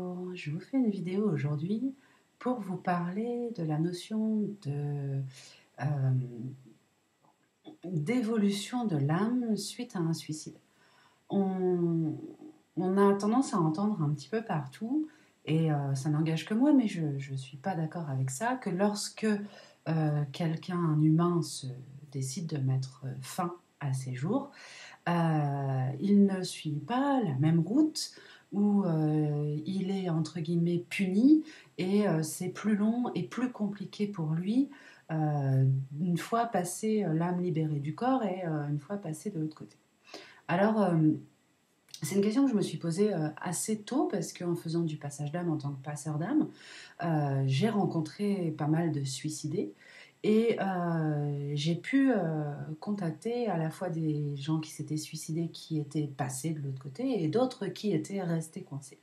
Bonjour, je vous fais une vidéo aujourd'hui pour vous parler de la notion euh, d'évolution de l'âme suite à un suicide. On, on a tendance à entendre un petit peu partout, et ça n'engage que moi, mais je ne suis pas d'accord avec ça, que lorsque quelqu'un, un humain, se décide de mettre fin à ses jours, il ne suit pas la même route où il est entre guillemets puni et c'est plus long et plus compliqué pour lui une fois passé l'âme libérée du corps et une fois passé de l'autre côté. Alors, c'est une question que je me suis posée assez tôt parce qu'en faisant du passage d'âme en tant que passeur d'âme, j'ai rencontré pas mal de suicidés et j'ai pu contacter à la fois des gens qui s'étaient suicidés qui étaient passés de l'autre côté et d'autres qui étaient restés coincés.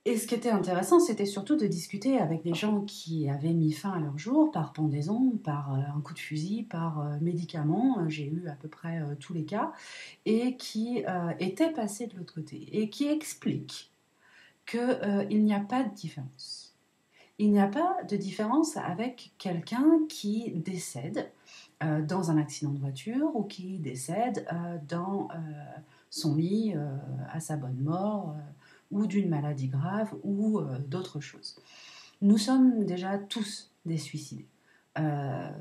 Et ce qui était intéressant, c'était surtout de discuter avec des gens qui avaient mis fin à leur jour par pendaison, par un coup de fusil, par médicament. J'ai eu à peu près tous les cas et qui étaient passés de l'autre côté et qui expliquent qu'il n'y a pas de différence. Il n'y a pas de différence avec quelqu'un qui décède dans un accident de voiture ou qui décède dans son lit à sa bonne mort ou d'une maladie grave ou d'autres choses. Nous sommes déjà tous des suicidés,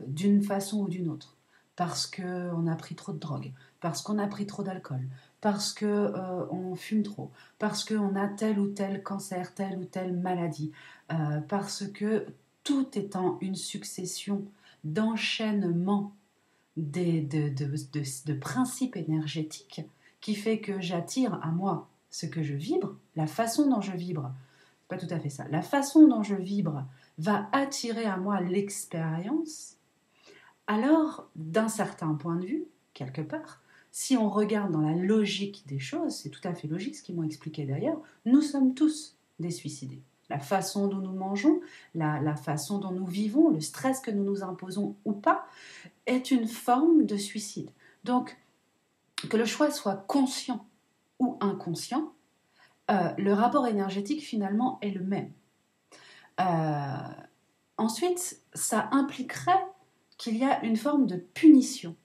d'une façon ou d'une autre, parce qu'on a pris trop de drogue, parce qu'on a pris trop d'alcool, parce qu'on fume trop, parce qu'on a tel ou tel cancer, telle ou telle maladie, parce que tout étant une succession d'enchaînements de principes énergétiques qui fait que j'attire à moi ce que je vibre, la façon dont je vibre, pas tout à fait ça, la façon dont je vibre va attirer à moi l'expérience, alors d'un certain point de vue, quelque part, si on regarde dans la logique des choses, c'est tout à fait logique ce qu'ils m'ont expliqué d'ailleurs, nous sommes tous des suicidés. La façon dont nous mangeons, la façon dont nous vivons, le stress que nous nous imposons ou pas, est une forme de suicide. Donc, que le choix soit conscient ou inconscient, le rapport énergétique finalement est le même. Ensuite, ça impliquerait qu'il y a une forme de punition.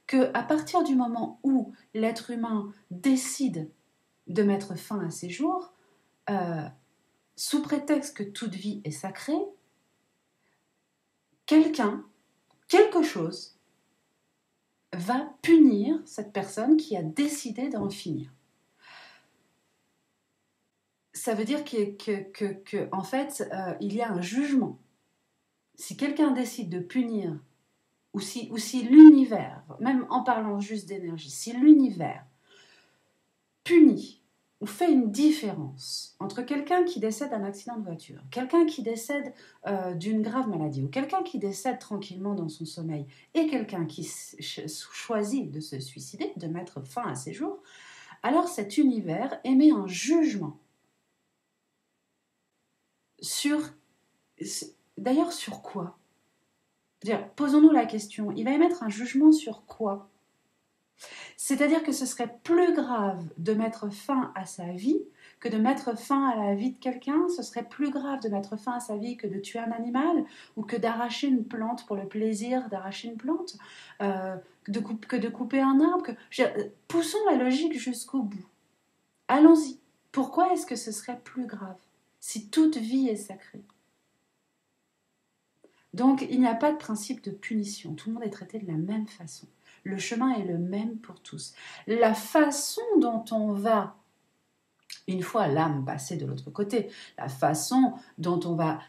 Qu'à partir du moment où l'être humain décide de mettre fin à ses jours, sous prétexte que toute vie est sacrée, quelqu'un, quelque chose, va punir cette personne qui a décidé d'en finir. Ça veut dire en fait, il y a un jugement. Si quelqu'un décide de punir, ou si l'univers, même en parlant juste d'énergie, si l'univers punit ou fait une différence entre quelqu'un qui décède d'un accident de voiture, quelqu'un qui décède d'une grave maladie, ou quelqu'un qui décède tranquillement dans son sommeil, et quelqu'un qui choisit de se suicider, de mettre fin à ses jours, alors cet univers émet un jugement sur... D'ailleurs, sur quoi ? Posons-nous la question, il va émettre un jugement sur quoi ? C'est-à-dire que ce serait plus grave de mettre fin à sa vie que de mettre fin à la vie de quelqu'un. Ce serait plus grave de mettre fin à sa vie que de tuer un animal ou que d'arracher une plante pour le plaisir d'arracher une plante, que de couper un arbre. Poussons la logique jusqu'au bout. Allons-y. Pourquoi est-ce que ce serait plus grave si toute vie est sacrée ? Donc, il n'y a pas de principe de punition. Tout le monde est traité de la même façon. Le chemin est le même pour tous. La façon dont on va, une fois l'âme passée de l'autre côté, la façon dont on va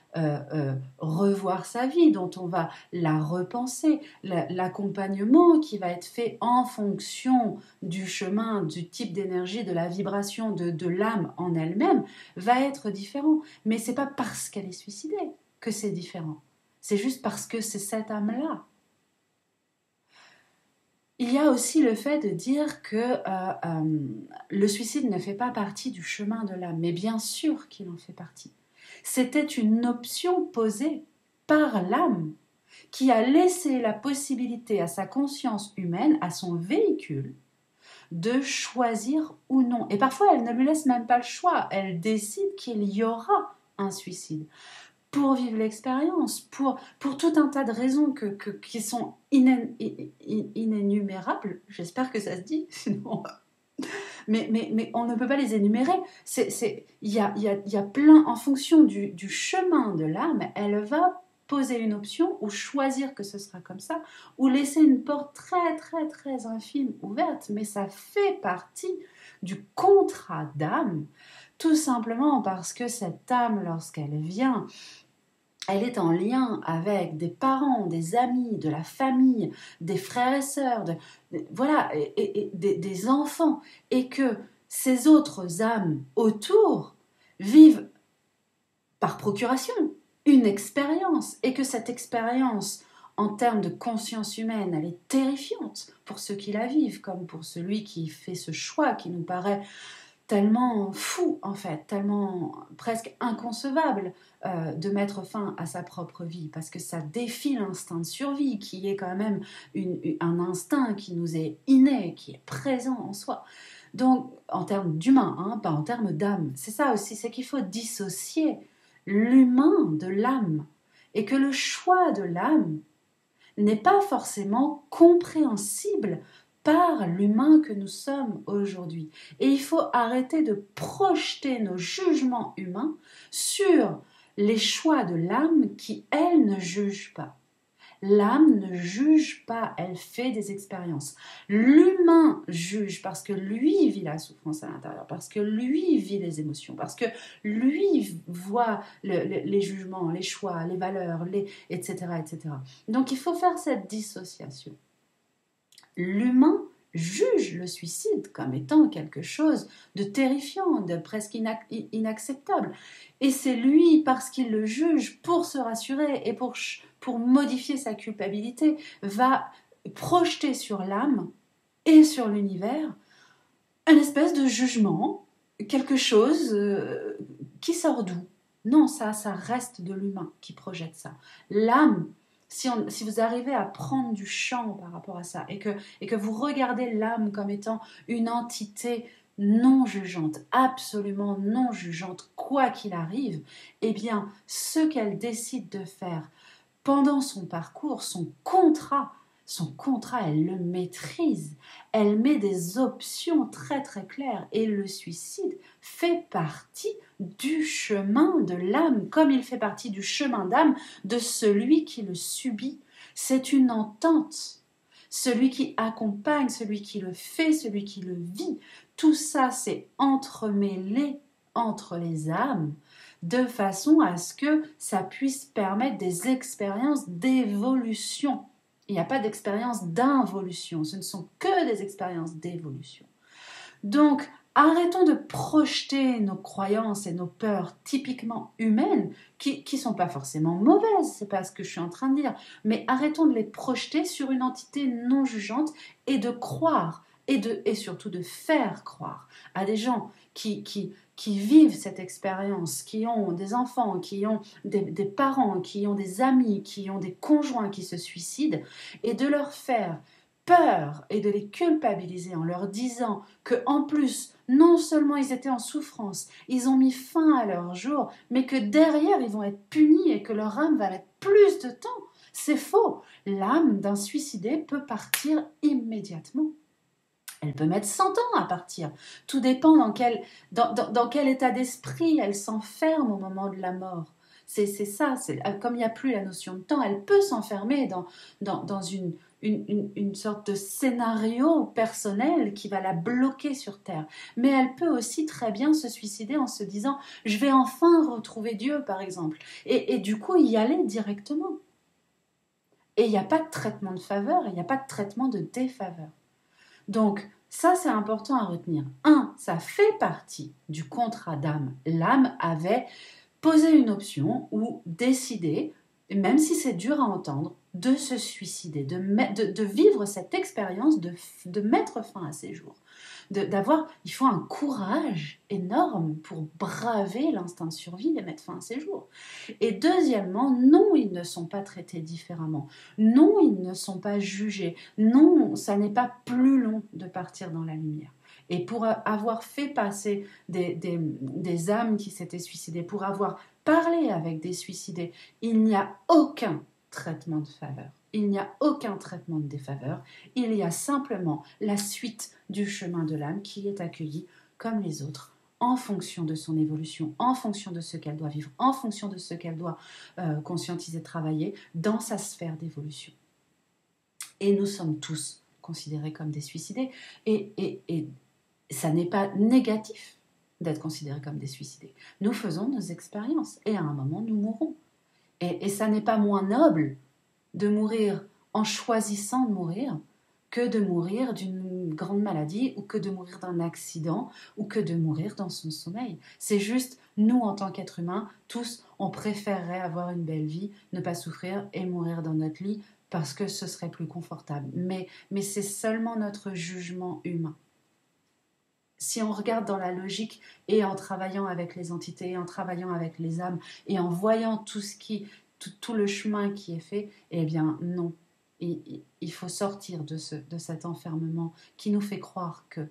revoir sa vie, dont on va la repenser, l'accompagnement qui va être fait en fonction du chemin, du type d'énergie, de la vibration de l'âme en elle-même, va être différent. Mais ce n'est pas parce qu'elle est suicidée que c'est différent. C'est juste parce que c'est cette âme-là. Il y a aussi le fait de dire que le suicide ne fait pas partie du chemin de l'âme, mais bien sûr qu'il en fait partie. C'était une option posée par l'âme qui a laissé la possibilité à sa conscience humaine, à son véhicule, de choisir ou non. Et parfois, elle ne lui laisse même pas le choix. Elle décide qu'il y aura un suicide pour vivre l'expérience, pour tout un tas de raisons qui sont inénumérables. J'espère que ça se dit, sinon... Mais on ne peut pas les énumérer. Il y a plein, en fonction du chemin de l'âme, elle va poser une option ou choisir que ce sera comme ça, ou laisser une porte très très très infime ouverte, mais ça fait partie du contrat d'âme, tout simplement parce que cette âme, lorsqu'elle vient, elle est en lien avec des parents, des amis, de la famille, des frères et sœurs, voilà, et des enfants, et que ces autres âmes autour vivent par procuration une expérience, et que cette expérience, en termes de conscience humaine, elle est terrifiante pour ceux qui la vivent, comme pour celui qui fait ce choix qui nous paraît tellement fou, en fait, tellement presque inconcevable de mettre fin à sa propre vie, parce que ça défie l'instinct de survie, qui est quand même un instinct qui nous est inné, qui est présent en soi. Donc, en termes d'humain, hein, pas en termes d'âme. C'est ça aussi, c'est qu'il faut dissocier l'humain de l'âme, et que le choix de l'âme n'est pas forcément compréhensible par l'humain que nous sommes aujourd'hui. Et il faut arrêter de projeter nos jugements humains sur les choix de l'âme qui, elle, ne juge pas. L'âme ne juge pas, elle fait des expériences. L'humain juge parce que lui vit la souffrance à l'intérieur, parce que lui vit les émotions, parce que lui voit les jugements, les choix, les valeurs, etc., etc. Donc il faut faire cette dissociation. L'humain juge le suicide comme étant quelque chose de terrifiant, de presque inacceptable. Et c'est lui, parce qu'il le juge, pour se rassurer et pour modifier sa culpabilité, va projeter sur l'âme et sur l'univers une espèce de jugement, quelque chose qui sort d'où? Non, ça reste de l'humain qui projette ça. L'âme, si vous arrivez à prendre du champ par rapport à ça, et que vous regardez l'âme comme étant une entité non jugeante, absolument non jugeante, quoi qu'il arrive, eh bien, ce qu'elle décide de faire pendant son parcours, son contrat, elle le maîtrise. Elle met des options très très claires, et le suicide fait partie du chemin de l'âme, comme il fait partie du chemin d'âme de celui qui le subit. C'est une entente. Celui qui accompagne, celui qui le fait, celui qui le vit, tout ça c'est entremêlé entre les âmes, de façon à ce que ça puisse permettre des expériences d'évolution. Il n'y a pas d'expérience d'involution, ce ne sont que des expériences d'évolution. Donc, arrêtons de projeter nos croyances et nos peurs typiquement humaines, qui ne sont pas forcément mauvaises, c'est pas ce que je suis en train de dire, mais arrêtons de les projeter sur une entité non jugeante, et de croire, et surtout de faire croire à des gens qui vivent cette expérience, qui ont des enfants, qui ont des parents, qui ont des amis, qui ont des conjoints qui se suicident, et de leur faire peur et de les culpabiliser en leur disant que, en plus, non seulement ils étaient en souffrance, ils ont mis fin à leur jour, mais que derrière ils vont être punis et que leur âme va mettre plus de temps. C'est faux. L'âme d'un suicidé peut partir immédiatement. Elle peut mettre 100 ans à partir. Tout dépend dans quel état d'esprit elle s'enferme au moment de la mort. C'est ça, comme il n'y a plus la notion de temps, elle peut s'enfermer dans une sorte de scénario personnel qui va la bloquer sur Terre. Mais elle peut aussi très bien se suicider en se disant « je vais enfin retrouver Dieu » par exemple. Et du coup y aller directement. Et il n'y a pas de traitement de faveur, il n'y a pas de traitement de défaveur. Donc, ça, c'est important à retenir. 1, ça fait partie du contrat d'âme. L'âme avait posé une option ou décidé, même si c'est dur à entendre, de se suicider, de vivre cette expérience, de mettre fin à ses jours. Il faut un courage énorme pour braver l'instinct de survie et mettre fin à ses jours. Et deuxièmement, non, ils ne sont pas traités différemment. Non, ils ne sont pas jugés. Non, ça n'est pas plus long de partir dans la lumière. Et pour avoir fait passer des âmes qui s'étaient suicidées, pour avoir parlé avec des suicidés, il n'y a aucun traitement de faveur. Il n'y a aucun traitement de défaveur. Il y a simplement la suite du chemin de l'âme qui est accueillie comme les autres, en fonction de son évolution, en fonction de ce qu'elle doit vivre, en fonction de ce qu'elle doit conscientiser, travailler dans sa sphère d'évolution. Et nous sommes tous considérés comme des suicidés. Et ça n'est pas négatif d'être considérés comme des suicidés. Nous faisons nos expériences et à un moment, nous mourrons. Et ça n'est pas moins noble de mourir en choisissant de mourir que de mourir d'une grande maladie ou que de mourir d'un accident ou que de mourir dans son sommeil. C'est juste, nous en tant qu'êtres humains, tous, on préférerait avoir une belle vie, ne pas souffrir et mourir dans notre lit parce que ce serait plus confortable. Mais c'est seulement notre jugement humain. Si on regarde dans la logique et en travaillant avec les entités, en travaillant avec les âmes et en voyant tout le chemin qui est fait, eh bien non. Il faut sortir de cet enfermement qui nous fait croire que...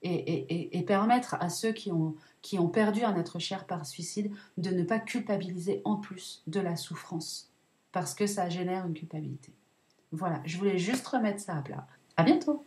Et permettre à ceux qui ont perdu un être cher par suicide de ne pas culpabiliser en plus de la souffrance. Parce que ça génère une culpabilité. Voilà, je voulais juste remettre ça à plat. À bientôt!